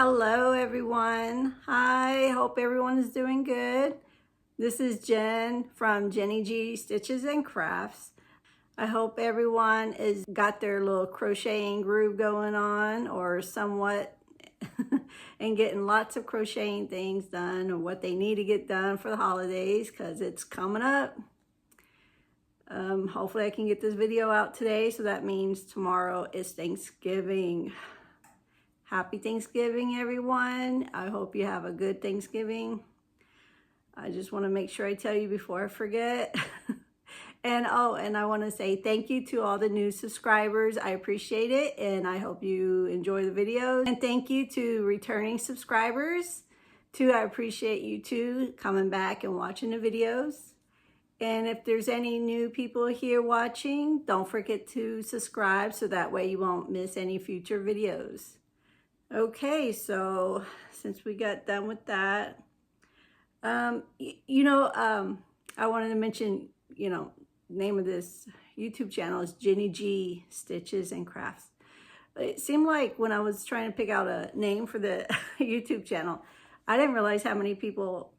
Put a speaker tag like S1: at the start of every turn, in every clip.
S1: Hello everyone. Hi, hope everyone is doing good. This is Jen from Jenny G Stitches and Crafts. I hope everyone is got their little crocheting groove going on or somewhat and getting lots of crocheting things done or what they need to get done for the holidays because it's coming up. Hopefully I can get this video out today, so that means tomorrow is Thanksgiving. Happy Thanksgiving, everyone. I hope you have a good Thanksgiving. I just want to make sure I tell you before I forget. And I want to say thank you to all the new subscribers. I appreciate it, and I hope you enjoy the videos. And thank you to returning subscribers too. I appreciate you too coming back and watching the videos. And if there's any new people here watching, don't forget to subscribe so that way you won't miss any future videos. Okay, so since we got done with that, I wanted to mention, name of this YouTube channel is Jenny G Stitches and Crafts. It seemed like when I was trying to pick out a name for the YouTube channel, I didn't realize how many people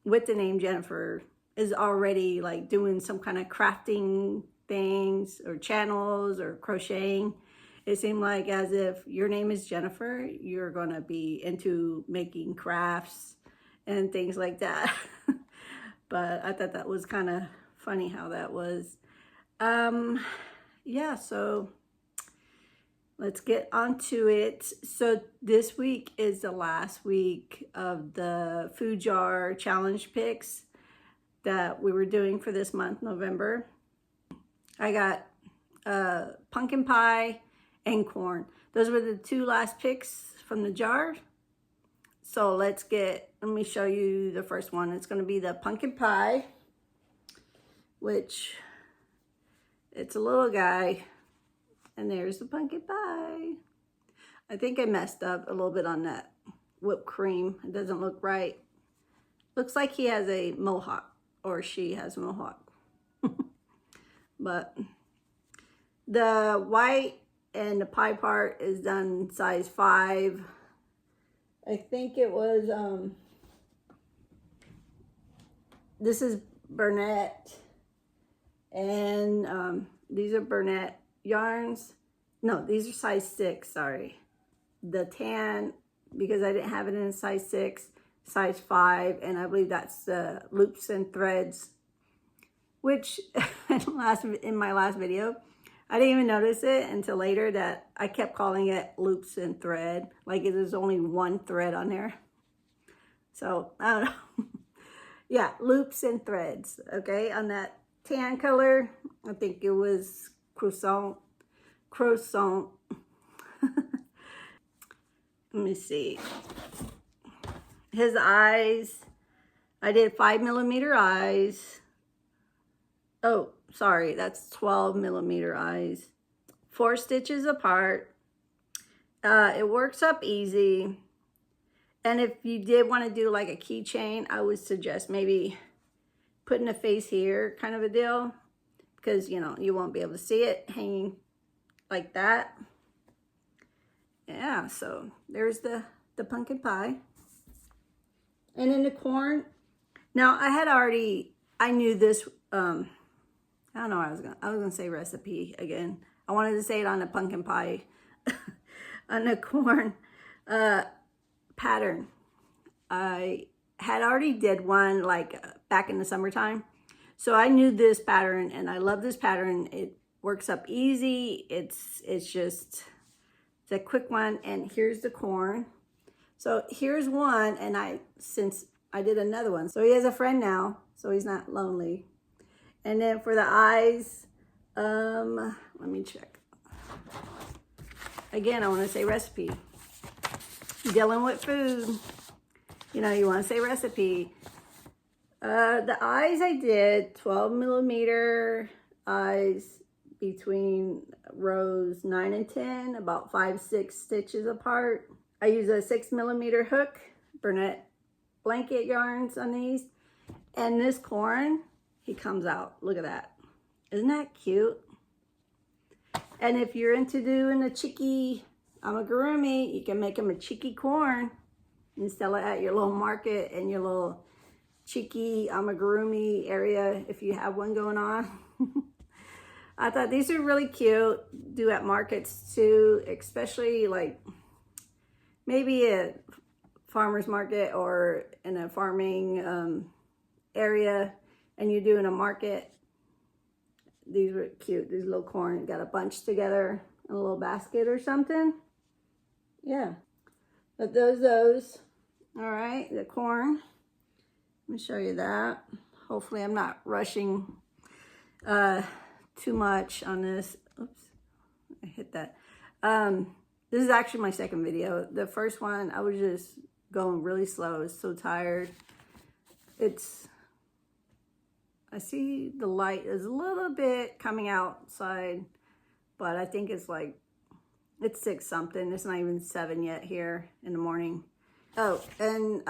S1: with the name Jennifer is already like doing some kind of crafting things or channels or crocheting. It seemed like as if your name is Jennifer, you're going to be into making crafts and things like that. But I thought that was kind of funny how that was. Yeah, so let's get on to it. So this week is the last week of the food jar challenge picks that we were doing for this month, November. I got pumpkin pie and corn. Those were the two last picks from the jar. So let me show you the first one. It's going to be the pumpkin pie, which it's a little guy. And there's the pumpkin pie. I think I messed up a little bit on that whipped cream. It doesn't look right. Looks like he has a mohawk, or she has a mohawk. But the white and the pie part is done size 5. I think it was, this is Burnett, and these are Burnett yarns. No, these are size 6, sorry. The tan, because I didn't have it in size 6, size 5, and I believe that's the loops and threads, which in my last video, I didn't even notice it until later that I kept calling it loops and thread, like there's only one thread on there. So I don't know. Yeah, loops and threads. Okay, on that tan color, I think it was croissant. Let me see. His eyes, I did 5mm eyes. Oh, sorry, that's 12mm eyes. 4 stitches apart. It works up easy. And if you did want to do like a keychain, I would suggest maybe putting a face here, kind of a deal, because you won't be able to see it hanging like that. Yeah, so there's the pumpkin pie. And in the corn, now I knew this, I don't know what I was gonna say recipe again. I wanted to say it on the pumpkin pie, on the corn pattern. I had already did one like back in the summertime. So I knew this pattern and I love this pattern. It works up easy. It's a quick one. And here's the corn. So here's one, and since I did another one. So he has a friend now, so he's not lonely. And then for the eyes, let me check. Again, I want to say recipe. Dealing with food, you want to say recipe. The eyes I did 12mm eyes between rows 9 and 10, about 5-6 stitches apart. I use a 6mm hook, Burnett blanket yarns on these. And this corn, he comes out. Look at that. Isn't that cute? And if you're into doing a cheeky amigurumi. You can make them a cheeky corn and sell it at your little market and your little cheeky amigurumi area if you have one going on. I thought these are really cute. Do at markets too, especially like maybe a farmer's market or in a farming area, and you're doing a market. These were cute. These little corn got a bunch together in a little basket or something. Yeah, but those. All right, the corn. Let me show you that. Hopefully I'm not rushing too much on this. Oops, I hit that. This is actually my second video. The first one, I was just going really slow. I was so tired. I see the light is a little bit coming outside, but I think it's like, it's 6 something. It's not even 7 yet here in the morning. Oh, and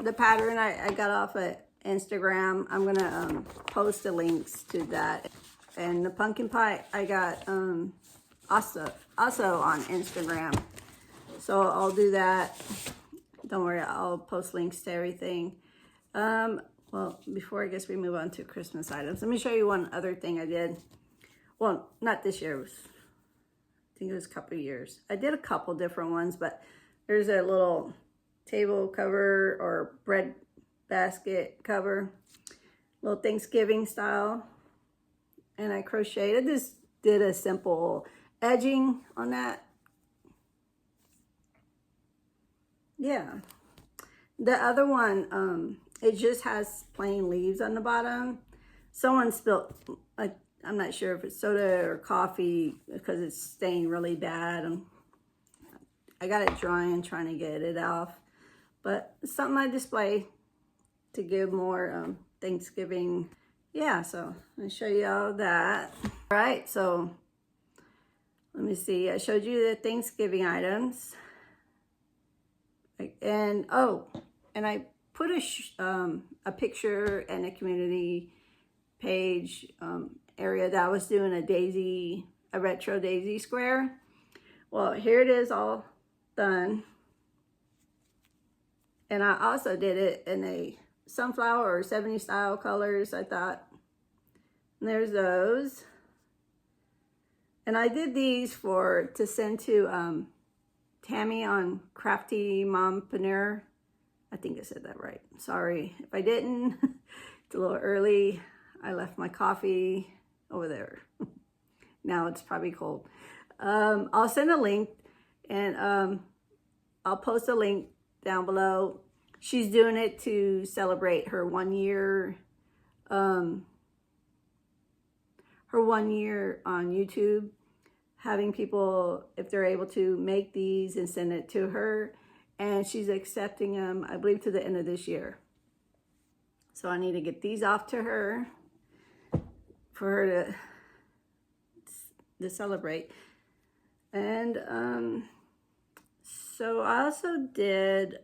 S1: the pattern I got off of Instagram. I'm gonna post the links to that. And the pumpkin pie I got also on Instagram. So I'll do that. Don't worry, I'll post links to everything. Well, before I guess we move on to Christmas items, let me show you one other thing I did. Well, not this year. I think it was a couple of years. I did a couple different ones, but there's a little table cover or bread basket cover, little Thanksgiving style. And I crocheted. I just did a simple edging on that. Yeah. The other one, it just has plain leaves on the bottom. Someone spilled, I'm not sure if it's soda or coffee because it's stained really bad. I got it drying, trying to get it off. But it's something I display to give more Thanksgiving. Yeah, so I'll show you all that. All right, so let me see. I showed you the Thanksgiving items. And oh, and I put a picture in a community page area that I was doing a retro daisy square. Well, here it is all done. And I also did it in a sunflower or 70s style colors, I thought. And there's those. And I did these to send to Tami on Crafty Momopreneur. I think I said that right. Sorry if I didn't. It's a little early. I left my coffee over there. Now it's probably cold. I'll send a link, and I'll post a link down below. She's doing it to celebrate her 1 year, her 1 year on YouTube, having people, if they're able to, make these and send it to her. And she's accepting them, I believe, to the end of this year. So I need to get these off to her for her to celebrate. And so I also did,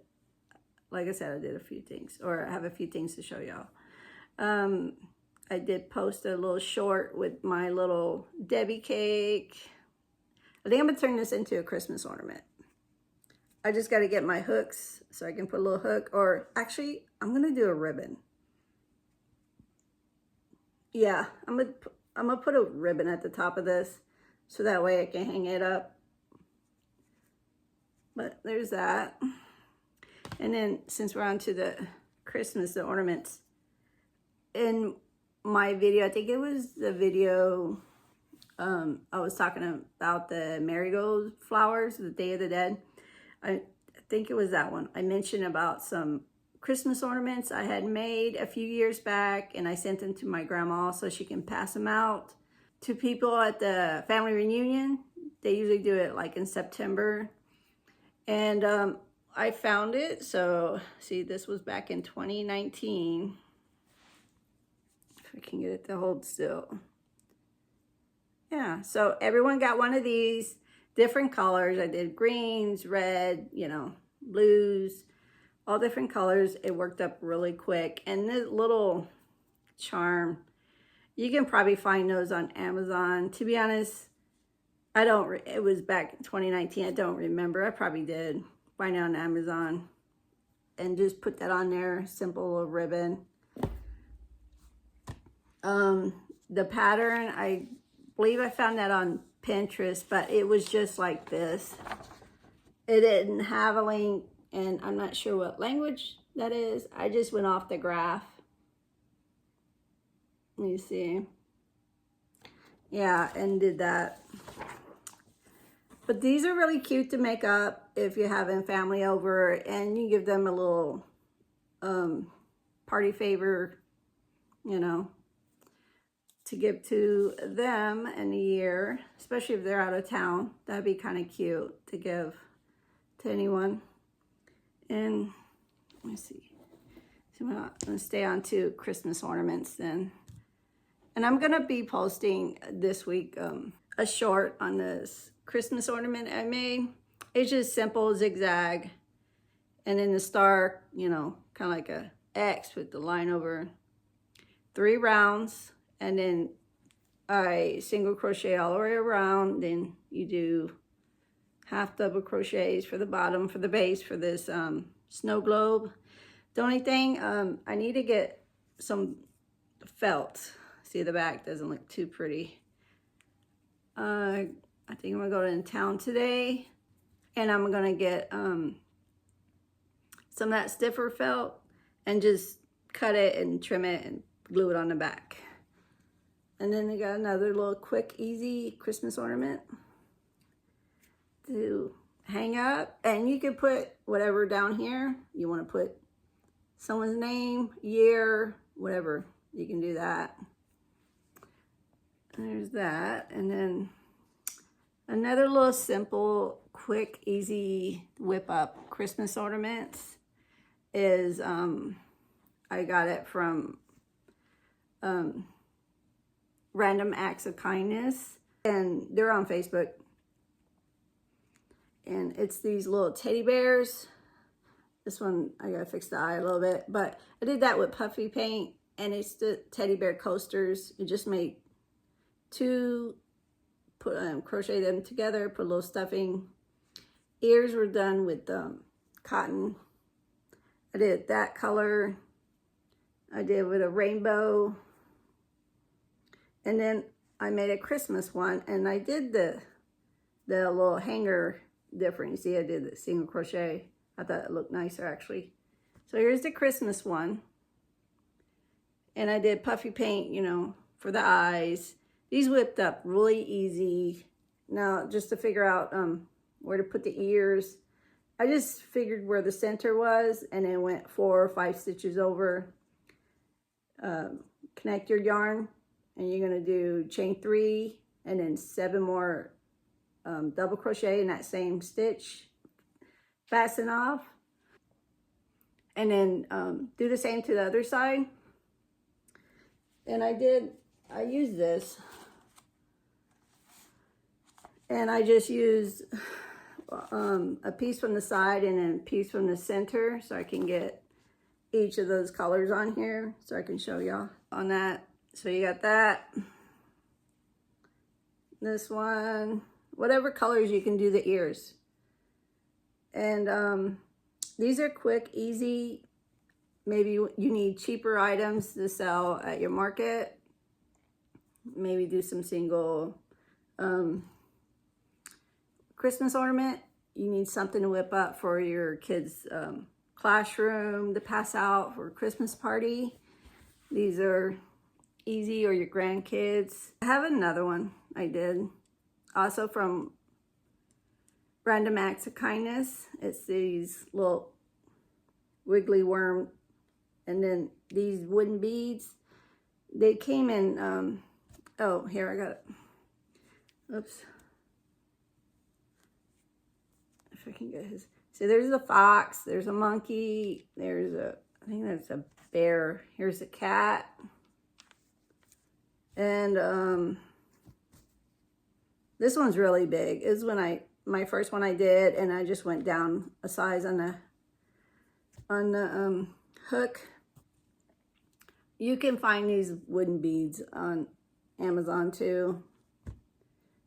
S1: like I said, I did a few things, or I have a few things to show y'all. I did post a little short with my little Debbie cake. I think I'm gonna turn this into a Christmas ornament. I just got to get my hooks so I can put a little hook, or actually I'm gonna do a ribbon. Yeah, I'm gonna put a ribbon at the top of this so that way I can hang it up. But there's that. And then since we're on to the Christmas, the ornaments, in my video, I think it was the video, I was talking about the marigold flowers, the Day of the Dead. I think it was that one. I mentioned about some Christmas ornaments I had made a few years back, and I sent them to my grandma so she can pass them out to people at the family reunion. They usually do it like in September. And I found it. So see, this was back in 2019. If I can get it to hold still. Yeah, so everyone got one of these, different colors. I did greens, red, you know, blues, all different colors. It worked up really quick. And this little charm, you can probably find those on Amazon. To be honest, it was back in 2019. I don't remember. I probably did find it on Amazon and just put that on there. Simple little ribbon. The pattern, I believe I found that on Pinterest, but it was just like this. It didn't have a link, and I'm not sure what language that is. I just went off the graph. Let me see. Yeah, and did that. But these are really cute to make up if you're having family over, and you give them a little party favor, you know, to give to them in a year, especially if they're out of town. That'd be kind of cute to give to anyone. And let me see. So I'm gonna stay on to Christmas ornaments then. And I'm gonna be posting this week a short on this Christmas ornament I made. It's just simple zigzag, and in the star, you know, kind of like a X with the line over 3 rounds, and then I single crochet all the way around. Then you do half double crochets for the bottom, for the base, for this snow globe. The only thing, I need to get some felt. See, the back doesn't look too pretty. I think I'm gonna go to town today, and I'm gonna get some of that stiffer felt and just cut it and trim it and glue it on the back. And then they got another little quick, easy Christmas ornament to hang up. And you can put whatever down here. You want to put someone's name, year, whatever. You can do that. There's that. And then another little simple, quick, easy whip up Christmas ornaments is, I got it from Random Acts of Kindness, and they're on Facebook. And it's these little teddy bears. This one, I gotta fix the eye a little bit, but I did that with puffy paint, and it's the teddy bear coasters. You just made 2, crochet them together, put a little stuffing. Ears were done with cotton. I did that color. I did with a rainbow. And then I made a Christmas one, and I did the little hanger different. You see, I did the single crochet. I thought it looked nicer, actually. So here's the Christmas one. And I did puffy paint, you know, for the eyes. These whipped up really easy. Now, just to figure out where to put the ears, I just figured where the center was, and then went 4 or 5 stitches over. Connect your yarn, and you're gonna do chain 3 and then 7 more double crochet in that same stitch, fasten off, and then do the same to the other side. And I used this, and I just used a piece from the side and then a piece from the center, so I can get each of those colors on here, so I can show y'all on that. So you got that, this one, whatever colors you can do the ears. And these are quick, easy. Maybe you need cheaper items to sell at your market. Maybe do some single Christmas ornament. You need something to whip up for your kids' classroom to pass out for a Christmas party. These are easy, or your grandkids. I have another one I did, also from Random Acts of Kindness. It's these little wiggly worm, and then these wooden beads. They came in, oh, here, I got it. Oops. If I can get his. So there's a fox, there's a monkey, there's a, I think that's a bear. Here's a cat. And this one's really big. This is my first one I did, and I just went down a size on the hook. You can find these wooden beads on Amazon too,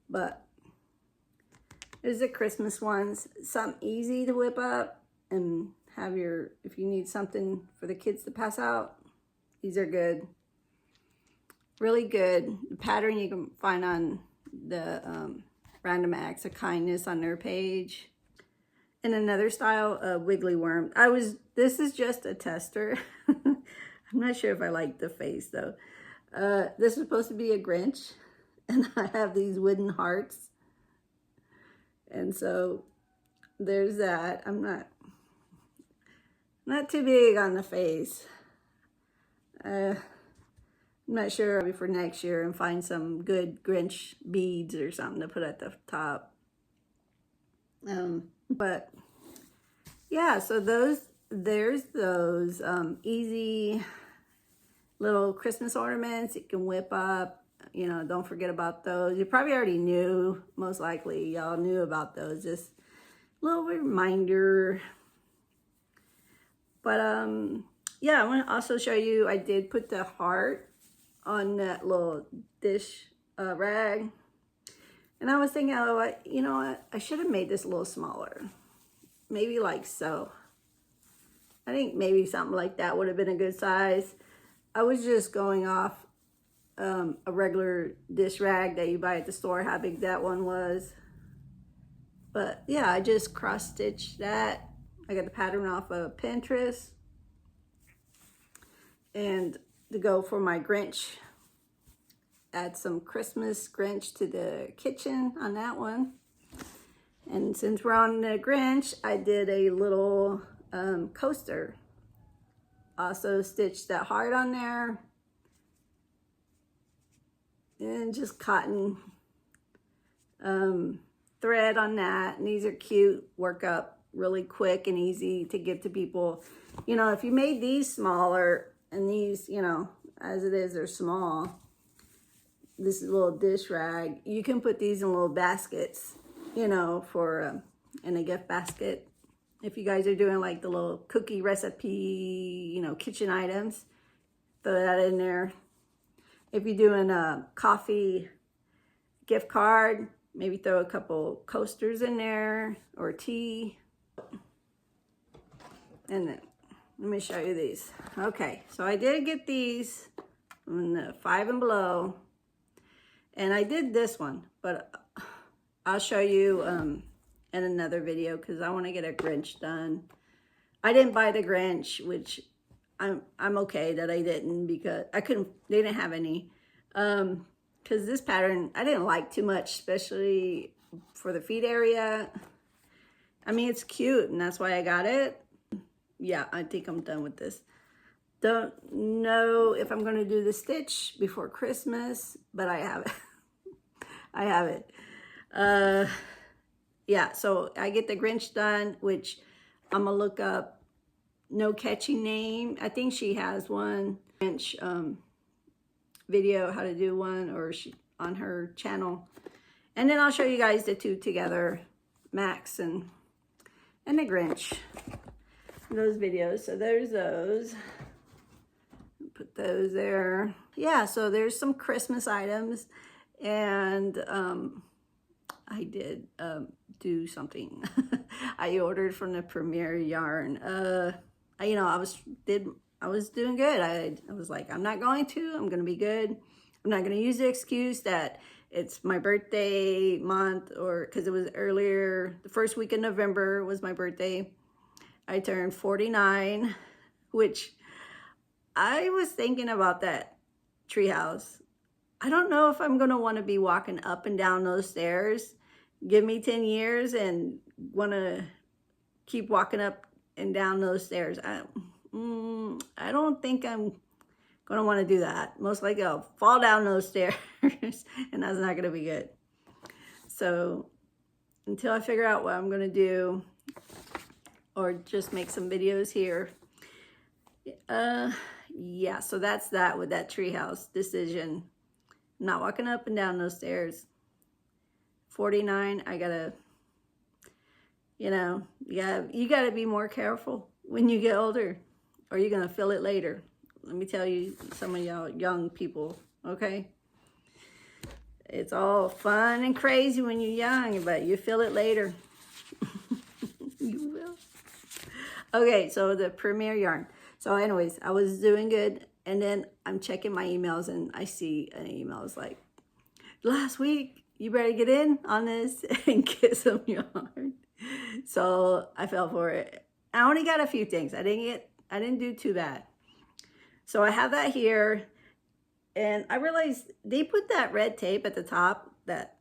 S1: but There's the Christmas ones. Something easy to whip up and have your, if you need something for the kids to pass out, these are good. Really good. The pattern you can find on the Random Acts of Kindness on their page. And another style, Wiggly Worm. This is just a tester. I'm not sure if I like the face though. This is supposed to be a Grinch. And I have these wooden hearts. And so there's that. I'm not too big on the face. I'm not sure for next year and find some good Grinch beads or something to put at the top. But yeah, so there's those easy little Christmas ornaments you can whip up. You know, don't forget about those. You probably already knew, most likely y'all knew about those. Just a little reminder. But yeah, I want to also show you, I did put the heart on that little dish rag. And I was thinking, oh, you know what? I should have made this a little smaller. Maybe like so. I think maybe something like that would have been a good size. I was just going off a regular dish rag that you buy at the store, how big that one was. But yeah, I just cross stitched that. I got the pattern off of Pinterest. And to go for my Grinch, add some Christmas Grinch to the kitchen on that one. And since we're on the Grinch, I did a little coaster. Also stitched that heart on there. And just cotton thread on that. And these are cute, work up really quick and easy to give to people. You know, if you made these smaller, and these, you know, as it is, they're small. This little dish rag, you can put these in little baskets, you know, for in a gift basket. If you guys are doing like the little cookie recipe, you know, kitchen items, throw that in there. If you're doing a coffee gift card, maybe throw a couple coasters in there or tea. And then let me show you these. Okay, so I did get these in the 5 and below. And I did this one, but I'll show you in another video because I want to get a Grinch done. I didn't buy the Grinch, which I'm okay that I didn't, because I couldn't, they didn't have any. Because this pattern, I didn't like too much, especially for the feet area. I mean, it's cute and that's why I got it. Yeah, I think I'm done with this. Don't know if I'm going to do the stitch before Christmas, but I have it. I have it. Yeah, so I get the Grinch done, which I'm going to look up No Catchy Name. I think she has one Grinch video, how to do one, or she on her channel. And then I'll show you guys the two together, Max and the Grinch. Those videos. So there's those. Put those there. Yeah, so there's some Christmas items, and I did do something. I ordered from the Premier Yarn. You know, I was doing good. I was like, I'm not going to. I'm going to be good. I'm not going to use the excuse that it's my birthday month, or because it was earlier, the first week of November was my birthday. I turned 49, which I was thinking about that treehouse. I don't know if I'm going to want to be walking up and down those stairs. Give me 10 years and want to keep walking up and down those stairs. I don't think I'm going to want to do that. Most likely I'll fall down those stairs and that's not going to be good. So until I figure out what I'm going to do, or just make some videos here. Yeah, so that's that with that treehouse decision. I'm not walking up and down those stairs. 49, I gotta, you know, you gotta be more careful when you get older, or you're gonna feel it later. Let me tell you, some of y'all young people, okay? It's all fun and crazy when you're young, but you feel it later. You will. Okay, so the Premier yarn. So anyways, I was doing good, and then I'm checking my emails, and I see an email. It's like, last week, you better get in on this and get some yarn. So I fell for it. I only got a few things. I didn't do too bad. So I have that here, and I realized they put that red tape at the top, that,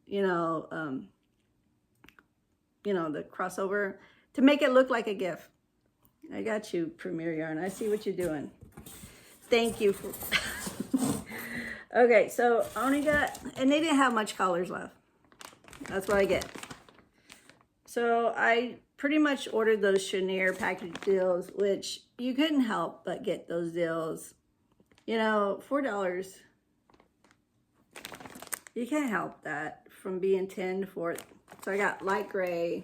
S1: you know, the crossover, to make it look like a gift. I got you, Premier Yarn. I see what you're doing. Thank you for... Okay, so I only got, and they didn't have much colors left. That's what I get. So I pretty much ordered those Chenier package deals, which you couldn't help but get those deals. You know, $4. You can't help that from being 10 to 4. So I got light gray.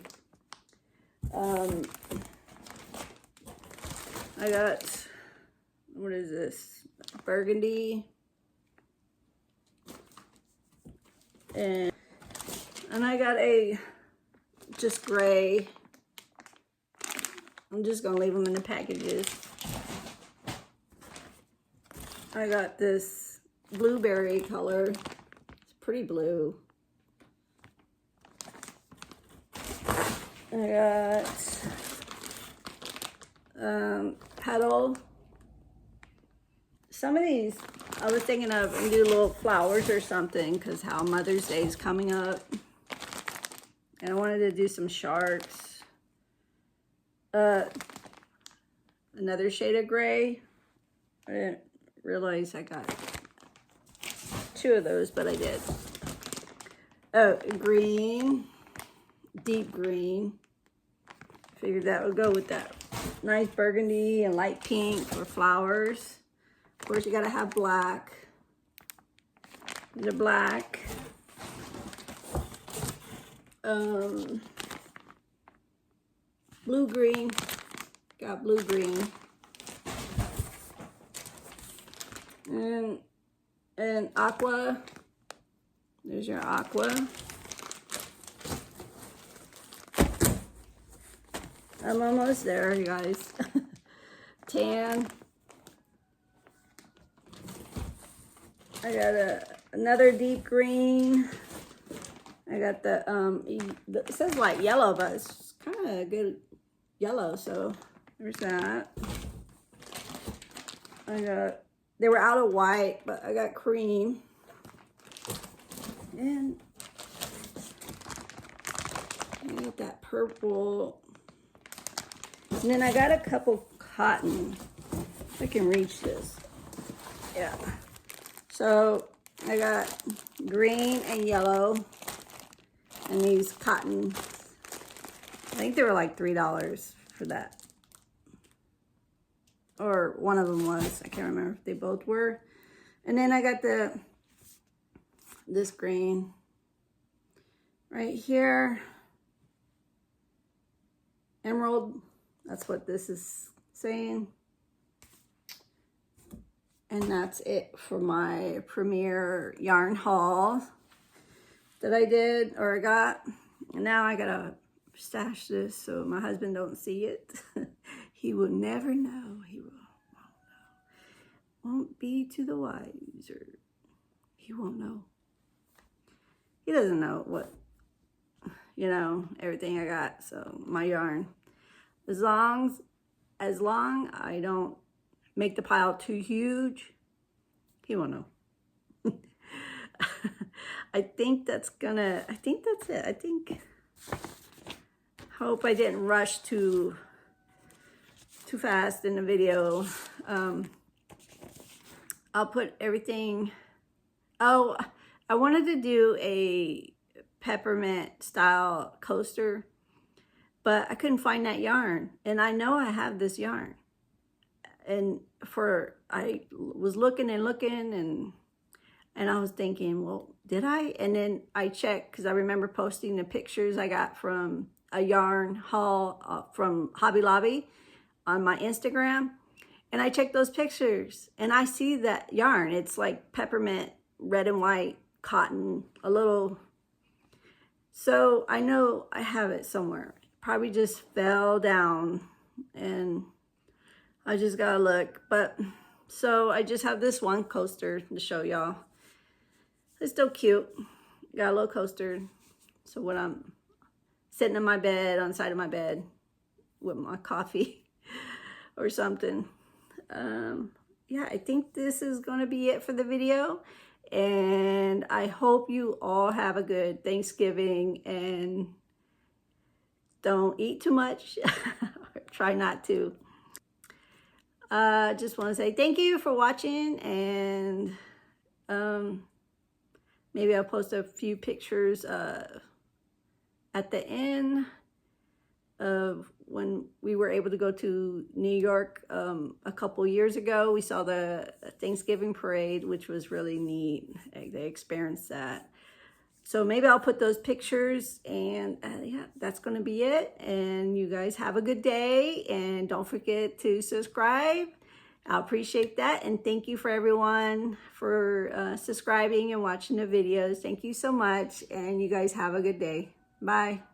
S1: I got, what is this? Burgundy. And I got a just gray. I'm just gonna leave them in the packages. I got this blueberry color. It's pretty blue. I got petal. Some of these I was thinking of and do little flowers or something, because how Mother's Day is coming up. And I wanted to do some sharks. Another shade of gray. I didn't realize I got 2 of those, but I did. Oh, green. Deep green. Figured that would go with that nice burgundy and light pink for flowers. Of course, you gotta have black. The black. Blue green. Got blue green. And aqua. There's your aqua. I'm almost there, you guys. Tan. I got another deep green. I got the, it says light yellow, but it's kind of a good yellow, so there's that. They were out of white, but I got cream. And I got that purple. And then I got a couple cotton. If I can reach this. Yeah. So I got green and yellow. And these cotton. I think they were like $3 for that. Or one of them was. I can't remember if they both were. And then I got this green right here. Emerald. That's what this is saying. And that's it for my Premier yarn haul that I did, or I got. And now I gotta stash this so my husband don't see it. He will never know. He won't be to the wiser. He won't know. He doesn't know what, everything I got. So my yarn. As long I don't make the pile too huge, he won't know. I think that's it. Hope I didn't rush too fast in the video. I'll put everything. Oh, I wanted to do a peppermint style coaster, but I couldn't find that yarn. And I know I have this yarn. And I was looking and I was thinking, well, did I? And then I checked, because I remember posting the pictures I got from a yarn haul from Hobby Lobby on my Instagram. And I checked those pictures and I see that yarn. It's like peppermint, red and white cotton, a little. So I know I have it somewhere. Probably just fell down and I just gotta look. But so I just have this one coaster to show y'all. It's still cute. Got a little coaster. So when I'm sitting in my bed, on the side of my bed with my coffee or something. Yeah, I think this is going to be it for the video. And I hope you all have a good Thanksgiving and don't eat too much. Try not to. Just want to say thank you for watching, and maybe I'll post a few pictures at the end of when we were able to go to New York a couple years ago. We saw the Thanksgiving parade, which was really neat. They experienced that. So maybe I'll put those pictures, and yeah, that's going to be it. And you guys have a good day, and don't forget to subscribe. I appreciate that, and thank you for everyone for subscribing and watching the videos. Thank you so much, and you guys have a good day. Bye.